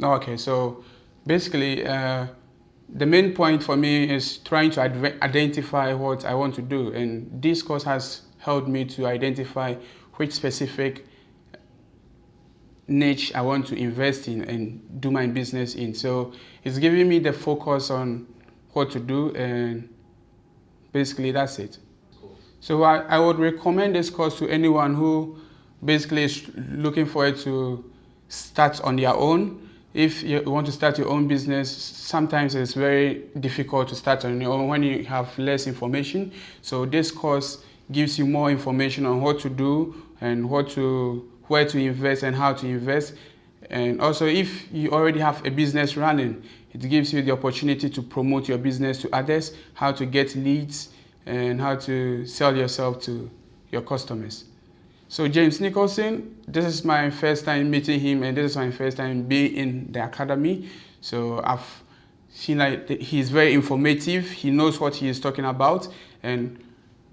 Okay, so basically, the main point for me is trying to identify what I want to do, and this course has helped me to identify which specific niche I want to invest in and do my business in. So it's giving me the focus on what to do, and basically that's it. So I would recommend this course to anyone who basically is looking for it to start on their own. If you want to start your own business, sometimes it's very difficult to start on your own when you have less information. So this course gives you more information on what to do and where to invest and how to invest. And also, if you already have a business running, it gives you the opportunity to promote your business to others, how to get leads, and how to sell yourself to your customers. So James Nicholson, this is my first time meeting him, and this is my first time being in the academy. So I've seen like he's very informative, he knows what he is talking about, and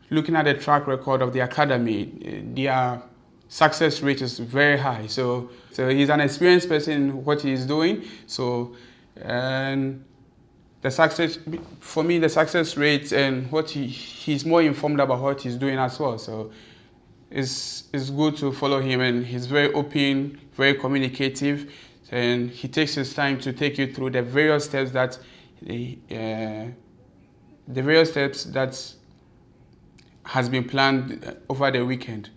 looking at the track record of the academy, their success rate is very high. So he's an experienced person in what he is doing. So, and the success, for me, the success rate and what he's more informed about what he's doing as well. So it's good to follow him, and he's very open, very communicative, and he takes his time to take you through the various steps that has been planned over the weekend.